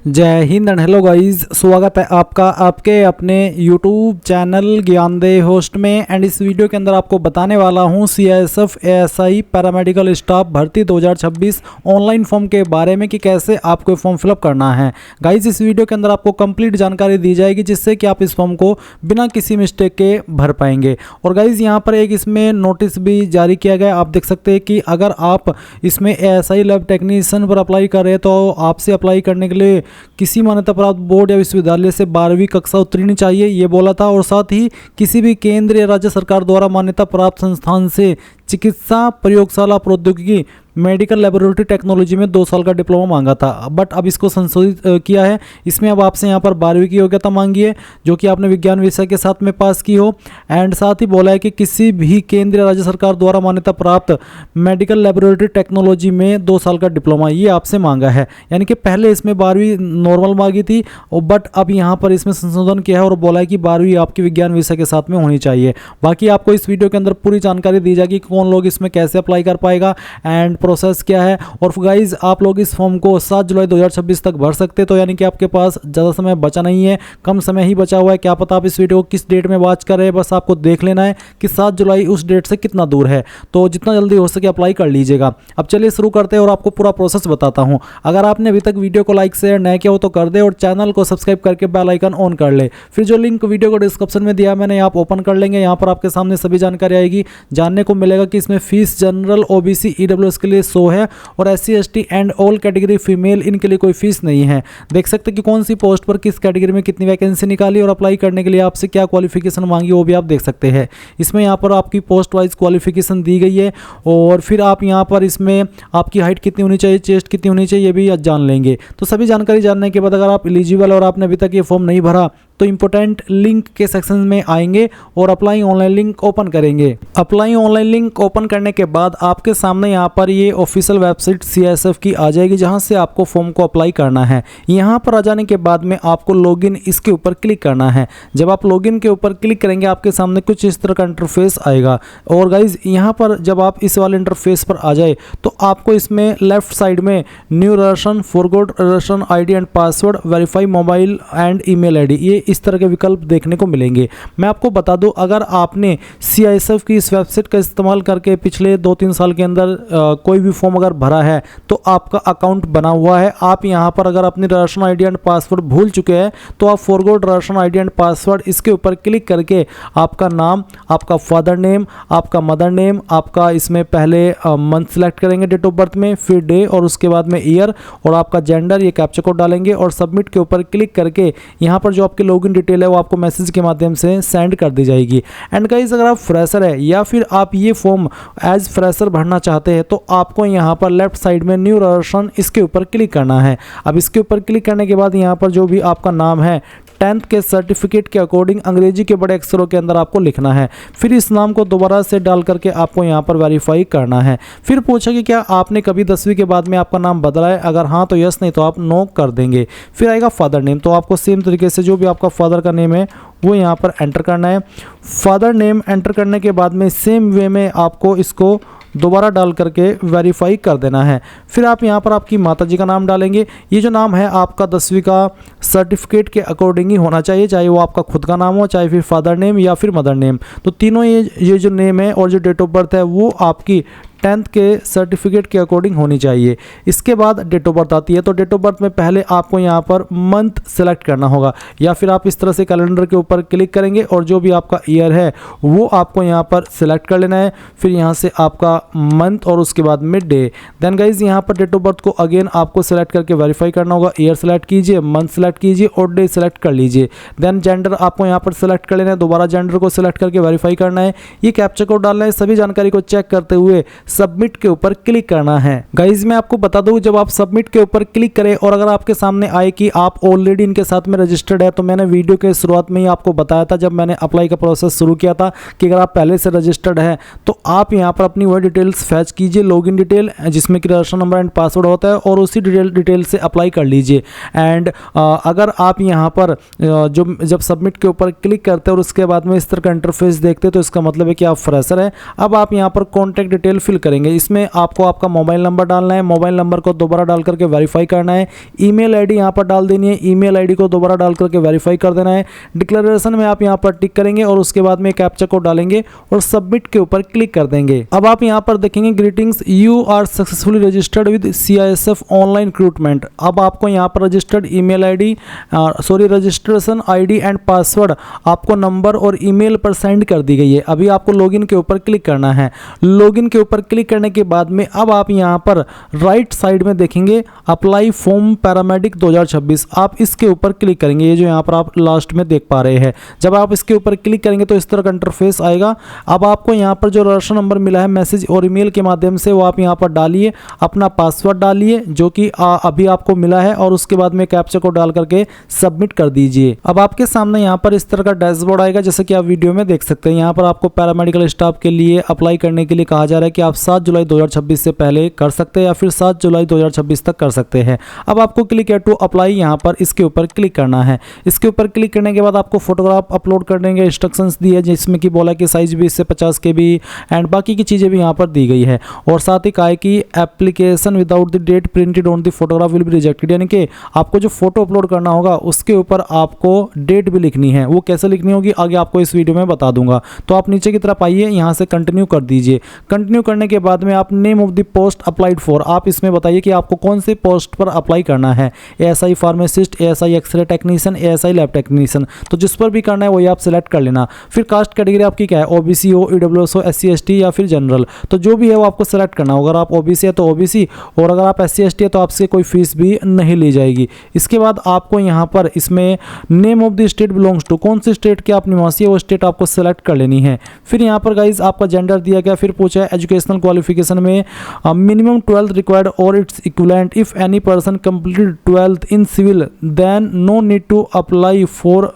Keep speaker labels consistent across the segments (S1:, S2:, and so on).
S1: जय Hind and hello guys, स्वागत है आपका आपके अपने YouTube चैनल ज्ञानदेव होस्ट में। एंड इस वीडियो के अंदर आपको बताने वाला हूं CISF ASI पैरामेडिकल स्टाफ भर्ती 2026 ऑनलाइन फॉर्म के बारे में कि कैसे आपको फॉर्म फिलअप करना है। गाइस इस वीडियो के अंदर आपको कंप्लीट जानकारी दी जाएगी जिससे कि आप इस फॉर्म को बिना किसी मिस्टेक के भर पाएंगे। और गाइस यहाँ पर एक इसमें नोटिस भी जारी किया गया, आप देख सकते हैं कि अगर आप इसमें ASI लैब टेक्नीशियन पर अप्लाई कर रहे हैं तो आपसे अप्लाई करने के लिए किसी मान्यता प्राप्त बोर्ड या विश्वविद्यालय से 12वीं कक्षा उत्तीर्ण चाहिए, ये बोला था। और साथ ही किसी भी केंद्र या राज्य सरकार द्वारा मान्यता प्राप्त संस्थान से चिकित्सा प्रयोगशाला प्रौद्योगिकी मेडिकल लेबोरेटरी टेक्नोलॉजी में 2 साल का डिप्लोमा मांगा था, बट अब इसको संशोधित किया है। इसमें अब आपसे यहाँ पर 12वीं की योग्यता मांगी है जो कि आपने विज्ञान विषय के साथ में पास की हो। एंड साथ ही बोला है कि किसी भी केंद्र या राज्य सरकार द्वारा मान्यता प्राप्त मेडिकल लेबोरेटरी टेक्नोलॉजी में 2 साल का डिप्लोमा ये आपसे मांगा है। यानी कि पहले इसमें 12वीं नॉर्मल मांगी थी बट अब यहाँ पर इसमें संशोधन किया है और बोला है कि 12वीं आपकी विज्ञान विषय के साथ में होनी चाहिए। बाकी आपको इस वीडियो के अंदर पूरी जानकारी दी जाएगी कौन लोग इसमें कैसे अप्लाई कर पाएगा एंड प्रोसेस क्या है। और गाइज आप लोग इस फॉर्म को 7 जुलाई 2026 तक भर सकते, तो यानी कि आपके पास ज़्यादा समय बचा नहीं है, कम समय ही बचा हुआ है। क्या पता आप इस वीडियो को किस डेट में वॉच कर रहे हैं, बस आपको देख लेना है कि 7 जुलाई उस डेट से कितना दूर है। तो जितना जल्दी हो सके अप्लाई कर लीजिएगा। अब चलिए शुरू करते हैं और आपको पूरा प्रोसेस बताता हूँ। अगर आपने अभी तक वीडियो को लाइक शेयर नहीं किया हो तो कर दे और चैनल को सब्सक्राइब करके बेल आइकन ऑन कर ले। फिर जो लिंक वीडियो को डिस्क्रिप्शन में दिया मैंने, आप ओपन कर लेंगे। यहाँ पर आपके सामने सभी जानकारी आएगी, जानने को मिलेगा कि इसमें फीस जनरल OBC EWS के लिए 100 है और SC ST and all category female इनके लिए कोई फीस नहीं है। देख सकते कि कौन सी पोस्ट पर किस कैटेगरी में कितनी वैकेंसी निकाली और अप्लाई करने के लिए आपसे क्या क्वालिफिकेशन मांगी वो भी आप देख सकते हैं। इसमें यहाँ पर आपकी पोस्ट वाइज क्वालिफिकेशन दी गई है और फिर आप यहाँ पर इसमें आपकी हाइट कितनी होनी चाहिए, चेस्ट कितनी होनी चाहिए ये भी जान लेंगे। तो सभी जानकारी जानने के बाद अगर आप एलिजिबल और आपने अभी तक ये फॉर्म नहीं भरा तो इंपॉर्टेंट लिंक के सेक्शन में आएंगे और अप्लाई ऑनलाइन लिंक ओपन करेंगे। अप्लाई ऑनलाइन लिंक ओपन करने के बाद आपके सामने यहाँ पर ये ऑफिशियल वेबसाइट CISF की आ जाएगी जहाँ से आपको फॉर्म को अप्लाई करना है। यहाँ पर आ जाने के बाद में आपको लॉगिन इसके ऊपर क्लिक करना है। जब आप लॉगिन के ऊपर क्लिक करेंगे आपके सामने कुछ इस तरह का इंटरफेस आएगा। और गाइज यहाँ पर जब आप इस वाले इंटरफेस पर आ जाए तो आपको इसमें लेफ्ट साइड में new registration, forgot registration ID and password, verify mobile and email ID, ये इस तरह के विकल्प देखने को मिलेंगे। मैं आपको बता दूं अगर आपने CISF की इस वेबसाइट का इस्तेमाल करके पिछले 2-3 साल के अंदर कोई भी फॉर्म अगर भरा है तो आपका अकाउंट बना हुआ है। आप यहां पर अगर अपनी रजिस्ट्रेशन ID एंड पासवर्ड भूल चुके हैं तो आप forgot registration ID and password इसके ऊपर क्लिक करके आपका नाम, आपका फादर नेम, आपका मदर नेम, आपका इसमें पहले मंथ सेलेक्ट करेंगे डेट ऑफ बर्थ में, फिर डे और उसके बाद में ईयर और आपका जेंडर, ये कैप्चा कोड डालेंगे और सबमिट के ऊपर क्लिक करके यहाँ पर जो आपके लॉगिन डिटेल है वो आपको मैसेज के माध्यम से सेंड कर दी जाएगी। एंड गाइस अगर आप फ्रेशर है या फिर आप ये फॉर्म एज फ्रेशर भरना चाहते हैं तो आपको यहाँ पर लेफ्ट साइड में न्यू रजिस्ट्रेशन इसके ऊपर क्लिक करना है। अब इसके ऊपर क्लिक करने के बाद यहाँ पर जो भी आपका नाम है 10th के सर्टिफिकेट के अकॉर्डिंग अंग्रेजी के बड़े अक्षरों के अंदर आपको लिखना है। फिर इस नाम को दोबारा से डाल करके आपको यहाँ पर वेरीफाई करना है। फिर पूछा कि क्या आपने कभी 10वीं के बाद में आपका नाम बदला है, अगर हाँ तो यस, नहीं तो आप नो कर देंगे। फिर आएगा फादर नेम, तो आपको सेम तरीके से जो भी आपका फादर का नेम है वो यहाँ पर एंटर करना है। फादर नेम एंटर करने के बाद में सेम वे में आपको इसको दोबारा डाल करके वेरीफाई कर देना है। फिर आप यहाँ पर आपकी माताजी का नाम डालेंगे। ये जो नाम है आपका 10वीं का सर्टिफिकेट के अकॉर्डिंग ही होना चाहिए, चाहे वो आपका खुद का नाम हो, चाहे फिर फादर नेम या फिर मदर नेम। तो तीनों ये जो नेम है और जो डेट ऑफ बर्थ है वो आपकी 10th के सर्टिफिकेट के अकॉर्डिंग होनी चाहिए। इसके बाद डेट ऑफ बर्थ आती है, तो डेट ऑफ बर्थ में पहले आपको यहाँ पर मंथ सेलेक्ट करना होगा या फिर आप इस तरह से कैलेंडर के ऊपर क्लिक करेंगे और जो भी आपका ईयर है वो आपको यहाँ पर सेलेक्ट कर लेना है। फिर यहाँ से आपका मंथ और उसके बाद में डे। देन गाइज यहाँ पर डेट ऑफ बर्थ को अगेन आपको सेलेक्ट करके वेरीफाई करना होगा। ईयर सेलेक्ट कीजिए, मंथ सेलेक्ट कीजिए और डे सेलेक्ट कर लीजिए। देन जेंडर आपको यहाँ पर सेलेक्ट कर लेना है, दोबारा जेंडर को सेलेक्ट करके वेरीफाई करना है। ये कैप्चा कोड डालना है। सभी जानकारी को चेक करते हुए सबमिट के ऊपर क्लिक करना है। गाइज मैं आपको बता दूं जब आप सबमिट के ऊपर क्लिक करें और अगर आपके सामने आए कि आप ऑलरेडी इनके साथ में रजिस्टर्ड है, तो मैंने वीडियो के शुरुआत में ही आपको बताया था जब मैंने अप्लाई का प्रोसेस शुरू किया था कि अगर आप पहले से रजिस्टर्ड है तो आप यहां पर अपनी वह डिटेल्स फैच कीजिए, लॉगिन डिटेल जिसमें कि रजिस्ट्रेशन नंबर एंड पासवर्ड होता है और उसी डिटेल से अप्लाई कर लीजिए। एंड अगर आप यहां पर जब सबमिट के ऊपर क्लिक करते हैं और उसके बाद में इस तरह का इंटरफेस देखते हैं तो इसका मतलब है कि आप फ्रेशर है। अब आप यहां पर कॉन्टैक्ट डिटेल फिल करेंगे। इसमें आपको आपका मोबाइल नंबर डालना है, मोबाइल नंबर को दोबारा डाल करके वेरीफाई करना है, ईमेल आईडी यहाँ पर डाल देनी है, ईमेल आईडी को दोबारा डाल करके वेरीफाई कर देना है। डिक्लेरेशन में आप यहाँ पर टिक करेंगे और उसके बाद में कैप्चा कोड डालेंगे और सबमिट के ऊपर क्लिक कर देंगे। अब आप यहाँ पर देखेंगे greetings, you are successfully registered with CISF online recruitment. अब आपको यहाँ पर registered email ID registration ID and password आपको नंबर और ईमेल पर सेंड कर दी गई है। अभी आपको लॉगिन के ऊपर क्लिक करना है। लॉगिन के ऊपर क्लिक करने के बाद में अब आप यहाँ पर राइट साइड में देखेंगे अप्लाई फॉर्म पैरामेडिक 2026, आप इसके ऊपर क्लिक करेंगे। ये जो यहाँ पर आप लास्ट में देख पा रहे हैं, जब आप इसके ऊपर क्लिक करेंगे तो इस तरह का इंटरफेस आएगा। अब आपको यहाँ पर जो रजिस्ट्रेशन नंबर मिला है मैसेज और ईमेल के माध्यम से वो आप यहाँ पर डालिए, अपना पासवर्ड डालिए जो कि अभी आपको मिला है और उसके बाद में कैप्चा कोड डाल करके सबमिट कर दीजिए। अब आपके सामने यहाँ पर इस तरह का डैशबोर्ड आएगा जैसे कि आप वीडियो में देख सकते हैं। यहाँ पर आपको पैरामेडिकल स्टाफ के लिए अप्लाई करने के लिए कहा जा रहा है कि आप 7 जुलाई 2026 से पहले कर सकते हैं या फिर 7 जुलाई 2026 तक कर सकते हैं। अब आपको क्लिक टू अप्लाई यहाँ पर इसके ऊपर क्लिक करना है। इसके ऊपर क्लिक करने के बाद आपको फोटोग्राफ अपलोड करने के इंस्ट्रक्शंस दी है जिसमें कि बोला कि साइज 20 से 50 KB एंड बाकी की चीज़ें भी यहाँ पर दी गई है। और साथ ही कहा है कि application without the date printed on the photograph will be rejected, यानी कि आपको जो फोटो अपलोड करना होगा उसके ऊपर आपको डेट भी लिखनी है। वो कैसे लिखनी होगी आगे आपको इस वीडियो में बता दूंगा। तो आप नीचे की तरफ आइए, यहाँ से कंटिन्यू कर दीजिए। कंटिन्यू करने के बाद में आप name of the post applied for, आप इसमें बताइए कि आपको कौन से पोस्ट पर अप्लाई करना है। ASI pharmacist, ASI x-ray technician, ASI lab technician, तो जिस पर भी करना है वही आप सिलेक्ट कर लेना। फिर कास्ट कैटेगरी आपकी क्या है, OBC हो, EWS हो, SC ST या फिर जनरल, तो जो भी है वो आपको सिलेक्ट करना होगा। अगर आप OBC है तो OBC, और अगर आप SC ST है तो आपसे कोई फीस भी नहीं ली जाएगी। इसके बाद आपको यहाँ पर इसमें name of the state belongs to, कौन सी स्टेट के आप निवासी है वो स्टेट आपको सेलेक्ट कर लेनी है। फिर यहाँ पर गाइज आपका जेंडर दिया गया। फिर पूछा है एजुकेशनल क्वालिफिकेशन में मिनिमम 12th रिक्वायर्ड और its equivalent, if any person completed 12th in civil then no need to apply for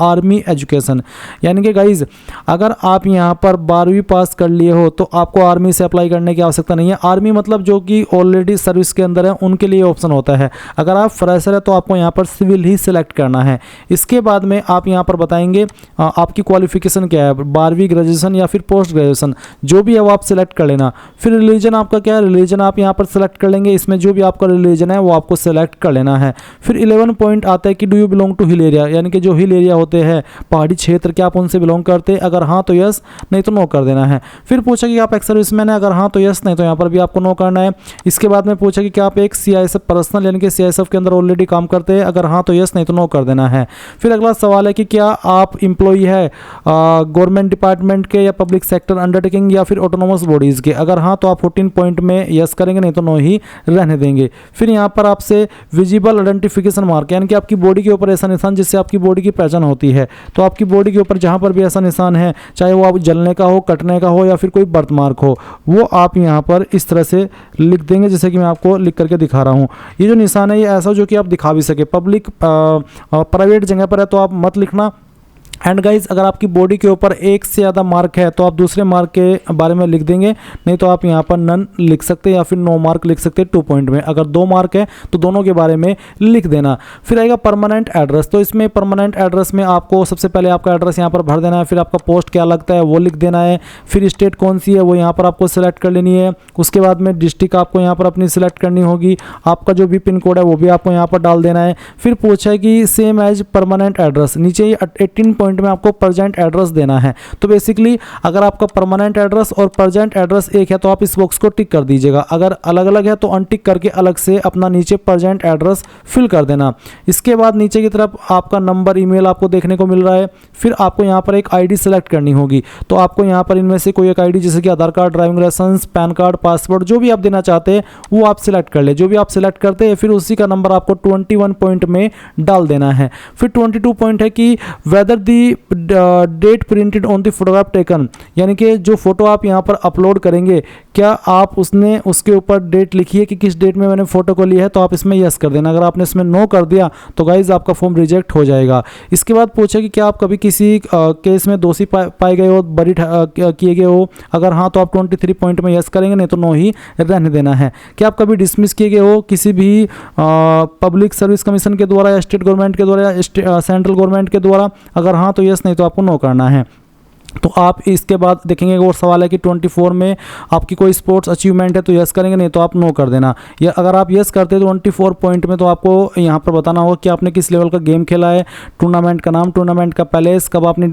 S1: army education, यानी कि गाइज अगर आप यहाँ पर 12वीं पास कर लिए हो तो आपको आर्मी से अप्लाई करने की आवश्यकता नहीं है। आर्मी मतलब जो कि ऑलरेडी सर्विस के अंदर है उनके लिए ऑप्शन होता है। अगर आप फ्रेशर है तो आपको यहाँ पर सिविल ही सिलेक्ट करना है। इसके बाद में आप यहाँ पर बताएंगे आपकी क्वालिफिकेशन क्या है, 12वीं, ग्रेजुएशन या फिर पोस्ट ग्रेजुएशन, जो भी है वो आप सिलेक्ट कर लेना। फिर रिलीजन आपका क्या है, रिलीजन आप यहाँ पर सिलेक्ट कर लेंगे। इसमें जो भी आपका रिलीजन है वो आपको सिलेक्ट कर लेना है। फिर 11 पॉइंट आता है कि do you belong to hill area, यानी कि जो हिल एरिया होते हैं पहाड़ी क्षेत्र, क्या आप उनसे बिलोंग करते हैं, अगर हाँ तो यस, नहीं तो नो कर देना है। फिर पूछा कि आप एक सर्विसमैन है, अगर हाँ तो यस, नहीं तो यहाँ पर भी आपको नो करना है। इसके बाद में पूछा कि क्या आप एक CISF पर्सनल यानी कि CISF के अंदर ऑलरेडी काम करते हैं, अगर हाँ तो यस, नहीं तो नो कर देना है। फिर अगला सवाल है कि क्या आप एम्प्लॉई है गवर्नमेंट डिपार्टमेंट के या पब्लिक सेक्टर अंडरटेकिंग या फिर ऑटोनोमस बॉडीज़ के, अगर हाँ तो आप 14 पॉइंट में यस करेंगे, नहीं तो नो ही रहने देंगे। फिर यहाँ पर आपसे विजिबल आइडेंटिफिकेशन मार्क, यानी कि आपकी बॉडी के ऊपर ऐसा निशान जिससे आपकी बॉडी की पहचान होती है, तो आपकी बॉडी के ऊपर जहाँ पर भी ऐसा निशान है, चाहे वो आप जलने का हो, कटने का हो या फिर कोई बर्थ मार्क हो, वो आप यहाँ पर इस तरह से लिख देंगे जैसे कि मैं आपको लिख करके दिखा रहा हूँ। ये जो निशान है ये ऐसा जो कि आप दिखा भी सके। पब्लिक प्राइवेट जगह पर है तो आप मत लिखना। एंड गाइज अगर आपकी बॉडी के ऊपर एक से ज़्यादा मार्क है तो आप दूसरे मार्क के बारे में लिख देंगे, नहीं तो आप यहाँ पर नन लिख सकते हैं या फिर नो मार्क लिख सकते हैं 2 पॉइंट में। अगर 2 मार्क है तो दोनों के बारे में लिख देना। फिर आएगा परमानेंट एड्रेस, तो इसमें परमानेंट एड्रेस में आपको सबसे पहले आपका एड्रेस यहाँ पर भर देना है। फिर आपका पोस्ट क्या लगता है वो लिख देना है। फिर स्टेट कौन सी है वो यहाँ पर आपको सिलेक्ट कर लेनी है। उसके बाद में डिस्ट्रिक्ट आपको यहाँ पर अपनी सिलेक्ट करनी होगी। आपका जो भी पिन कोड है वो भी आपको यहाँ पर डाल देना है। फिर पूछा है कि सेम एज परमानेंट एड्रेस, नीचे 18 पॉइंट में आपको प्रेजेंट एड्रेस देना है। तो बेसिकली अगर आपका परमानेंट एड्रेस और प्रेजेंट एड्रेस एक है तो आप इस बॉक्स को टिक कर दीजिएगा। अगर अलग अलग है तो अनटिक करके अलग से अपना नीचे प्रेजेंट एड्रेस फिल कर देना। इसके बाद नीचे की तरफ आपका नंबर, ईमेल आपको देखने को मिल रहा है। फिर आपको यहाँ पर एक आईडी सेलेक्ट करनी होगी, तो आपको यहाँ पर इनमें से कोई एक आईडी जैसे कि Aadhaar card, driving licence, PAN card, passport, जो भी आप देना चाहते हैं वो आप सिलेक्ट कर ले। जो भी आप सिलेक्ट करते हैं फिर उसी का नंबर आपको 21 पॉइंट में डाल देना है। फिर 22 पॉइंट है कि whether the date printed on the photograph taken, यानी कि जो फोटो आप यहाँ पर अपलोड करेंगे क्या आप उसके ऊपर डेट लिखी है कि किस डेट में मैंने फोटो को लिया है, तो आप इसमें यस कर देना। अगर आपने इसमें नो कर दिया तो गाइज आपका फॉर्म रिजेक्ट हो जाएगा। इसके बाद पूछे कि क्या आप कभी किसी केस में दोषी पाए गए हो, बरी किए गए हो, अगर हाँ तो आप 23 पॉइंट में यस करेंगे, नहीं तो नो ही रहने देना है। क्या आप कभी डिसमिस किए गए हो किसी भी पब्लिक सर्विस कमीशन के द्वारा या स्टेट गवर्नमेंट के द्वारा या सेंट्रल गवर्नमेंट के द्वारा, अगर हाँ तो यस, नहीं तो आपको नो करना है। तो आप इसके बाद देखेंगे और सवाल है कि 24 में आपकी कोई स्पोर्ट्स अचीवमेंट है तो यस करेंगे, नहीं तो आप नो कर देना। या अगर आप यस करते हैं तो 24 पॉइंट में तो आपको यहाँ पर बताना होगा कि आपने किस लेवल का गेम खेला है, टूर्नामेंट का नाम, टूर्नामेंट का पैलेस, कब आपने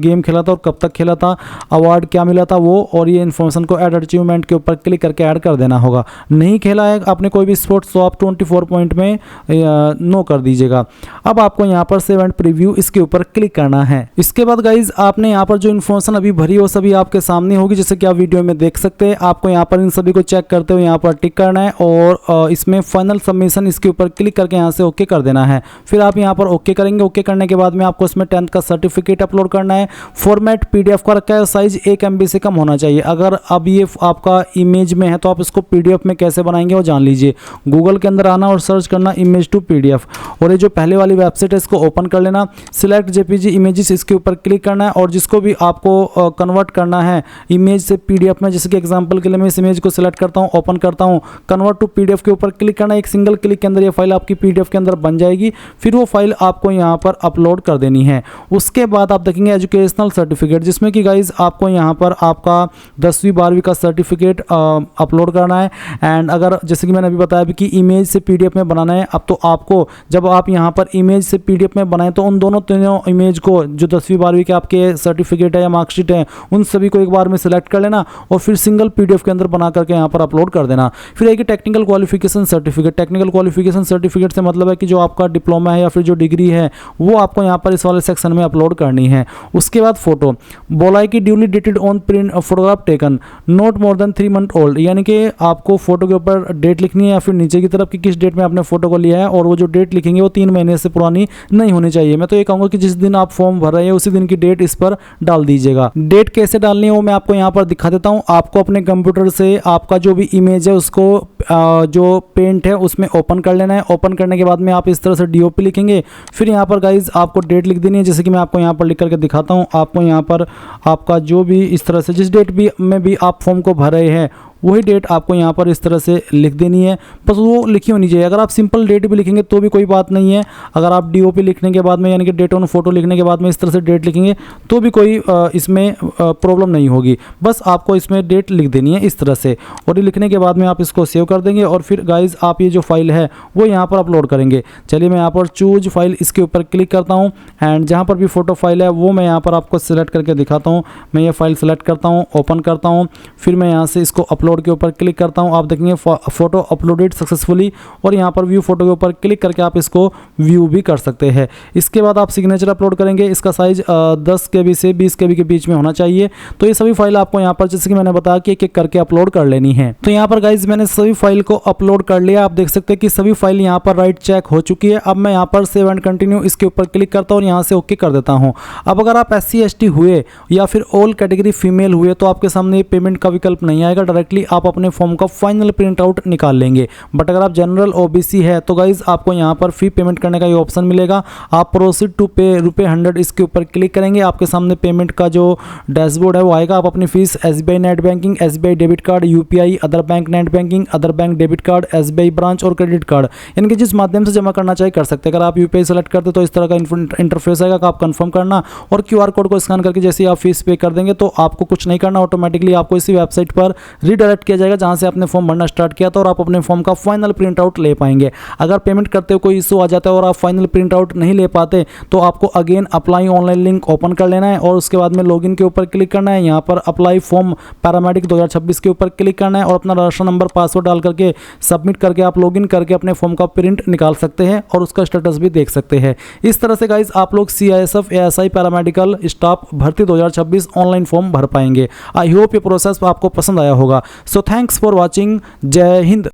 S1: गेम खेला था और कब तक खेला था, अवार्ड क्या मिला था वो, और ये इन्फॉर्मेशन को ऐड अचीवमेंट के ऊपर क्लिक करके ऐड कर देना होगा। नहीं खेला है आपने कोई भी स्पोर्ट्स तो आप 24 पॉइंट में नो कर दीजिएगा। अब आपको यहाँ पर सेव एंड प्रीव्यू इसके ऊपर क्लिक करना है। इसके बाद गाइज आपने यहाँ पर जो इन्फॉर्मेशन अभी भरी वो सभी आपके सामने होगी, जैसे कि आप वीडियो में देख सकते हैं। आपको यहाँ पर इन सभी को चेक करते हुए यहाँ पर टिक करना है और इसमें फाइनल सबमिशन इसके ऊपर क्लिक करके यहाँ से ओके कर देना है। फिर आप यहाँ पर ओके करेंगे। ओके करने के बाद में आपको इसमें 10th का सर्टिफिकेट अपलोड करना है। फॉर्मेट PDF का रखा है, साइज 1 MB से कम होना चाहिए। अगर अब ये आपका इमेज में है तो आप इसको PDF में कैसे बनाएंगे वो जान लीजिए। गूगल के अंदर आना और सर्च करना इमेज टू PDF, और ये जो पहले वाली वेबसाइट है इसको ओपन कर लेना। सिलेक्ट JPG इमेजेस इसके ऊपर क्लिक करना है, और जिसको भी आपको कन्वर्ट करना है इमेज से PDF में, जैसे कि एग्जांपल के लिए मैं इस इमेज को सिलेक्ट करता हूं, ओपन करता हूं, कन्वर्ट टू PDF के ऊपर क्लिक करना है। एक सिंगल क्लिक के अंदर ये फाइल आपकी PDF के अंदर बन जाएगी। फिर वो फाइल आपको यहां पर अपलोड कर देनी है। उसके बाद आप देखेंगे एजुकेशनल सर्टिफिकेट, जिसमें कि गाइज आपको यहां पर आपका 10वीं 12वीं का सर्टिफिकेट अपलोड करना है। एंड अगर जैसे कि मैंने अभी बताया भी कि इमेज से PDF में बनाना है, अब तो आपको जब आप यहां पर इमेज से PDF में बनाएं तो उन दोनों तीनों इमेज को जो 10वीं 12वीं के आपके सर्टिफिकेट है या मार्कशीट है उन सभी को एक बार में सिलेक्ट कर लेना और फिर सिंगल PDF के अंदर बना करके यहाँ पर अपलोड कर देना। फिर एक technical qualification certificate. Technical qualification certificate से मतलब है कि जो आपका डिप्लोमा है या फिर जो डिग्री है वो आपको यहाँ पर इस वाले सेक्शन में अपलोड करनी है। उसके बाद फोटो बोला है कि duly dated on print photograph taken not more than 3 month old, यानी कि आपको फोटो के ऊपर डेट लिखनी है या फिर नीचे की तरफ कि किस डेट में आपने फोटो को लिया है, और वो जो डेट लिखेंगे वो 3 महीने से पुरानी नहीं होनी चाहिए। मैं तो ये कहूँगा कि जिस दिन आप फॉर्म भर रहे हैं उसी दिन की डेट इस पर डाल दीजिएगा। डेट कैसे डालनी है वो मैं आपको यहाँ पर दिखा देता हूँ। आपको अपने कंप्यूटर से आपका जो भी इमेज है उसको जो पेंट है उसमें ओपन कर लेना है। ओपन करने के बाद में आप इस तरह से DOP लिखेंगे। फिर यहाँ पर गाइज आपको डेट लिख देनी है, जैसे कि मैं आपको यहाँ पर लिख करके दिखाता हूँ। आपको यहाँ पर आपका जो भी इस तरह से जिस डेट भी में भी आप फॉर्म को भर रहे हैं वही डेट आपको यहाँ पर इस तरह से लिख देनी है, बस वो लिखी होनी चाहिए। अगर आप सिंपल डेट भी लिखेंगे तो भी कोई बात नहीं है। अगर आप DOP लिखने के बाद में यानी कि डेट ऑन फोटो लिखने के बाद में इस तरह से डेट लिखेंगे तो भी कोई इसमें प्रॉब्लम नहीं होगी। बस आपको इसमें डेट लिख देनी है इस तरह से, और ये लिखने के बाद में आप इसको सेव कर देंगे और फिर गाइज आप ये जो फाइल है वो यहाँ पर अपलोड करेंगे। चलिए मैं यहाँ पर चूज फाइल इसके ऊपर क्लिक करता हूँ एंड जहाँ पर भी फोटो फाइल है वो मैं यहाँ पर आपको सिलेक्ट करके दिखाता हूँ। मैं ये फाइल सेलेक्ट करता हूँ, ओपन करता हूँ, फिर मैं यहाँ से इसको अपलोड के ऊपर क्लिक करता हूँ। आप देखेंगे फोटो अपलोडेड सक्सेसफुली, और यहाँ पर व्यू फोटो के ऊपर क्लिक करके आप इसको व्यू भी कर सकते हैं। इसके बाद आप सिग्नेचर अपलोड करेंगे। इसका साइज 10 KB से 20 KB के बीच में होना चाहिए। तो ये सभी फाइल आपको यहाँ पर जैसे कि मैंने बताया कि एक एक करके अपलोड कर लेनी है। तो यहाँ पर गाइज मैंने सभी फाइल को अपलोड कर लिया। आप देख सकते हैं कि सभी फाइल यहाँ पर राइट चेक हो चुकी है। अब मैं यहाँ पर सेव एंड कंटिन्यू इसके ऊपर क्लिक करता हूँ और यहाँ से ओके कर देता हूँ। अब अगर आप SC ST हुए या फिर ऑल कैटेगरी फीमेल हुए तो आपके सामने पेमेंट का विकल्प नहीं आएगा, डायरेक्टली आप अपने फॉर्म का फाइनल प्रिंट आउट निकाल लेंगे। बट अगर आप जनरल OBC है तो गाइज आपको यहाँ पर फी पेमेंट करने का ये ऑप्शन मिलेगा। आप प्रोसीड टू पे ₹100 इसके ऊपर क्लिक करेंगे। आपके सामने पेमेंट का जो डैशबोर्ड है वो आएगा। आप अपनी fees SBI net banking, SBI debit card, UPI, other bank net banking, other bank debit card, SBI branch और क्रेडिट कार्ड, यानी कि जिस माध्यम से जमा करना चाहिए कर सकते हैं। अगर आप UPI सेलेक्ट करते तो इस तरह का इंटरफेस आएगा, आप कंफर्म करना और QR कोड को स्कैन करके जैसे आप फीस पे कर देंगे तो आपको कुछ नहीं करना, ऑटोमेटिकली आपको इसी वेबसाइट पर रीडायरेक्ट किया जाएगा जहां से आपने फॉर्म भरना स्टार्ट किया था, और आप अपने फॉर्म का फाइनल प्रिंट आउट ले पाएंगे। अगर पेमेंट करते हुए कोई इशू आ जाता है और आप फाइनल प्रिंट आउट नहीं ले पाते तो आपको again apply online link open कर लेना है और उसके बाद में लॉगिन के ऊपर क्लिक करना है। यहाँ पर अप्लाई फॉर्म पैरामेडिक 2026 के ऊपर क्लिक करना है और अपना रजिस्ट्रेशन नंबर, पासवर्ड डाल करके सबमिट करके आप लॉगिन करके अपने फॉर्म का प्रिंट निकाल सकते हैं और उसका स्टेटस भी देख सकते हैं। इस तरह से गाइज आप लोग CISF ASI पैरामेडिकल स्टाफ भर्ती 2026 ऑनलाइन फॉर्म भर पाएंगे। आई होप ये प्रोसेस आपको पसंद आया होगा। So thanks for watching. जय हिंद।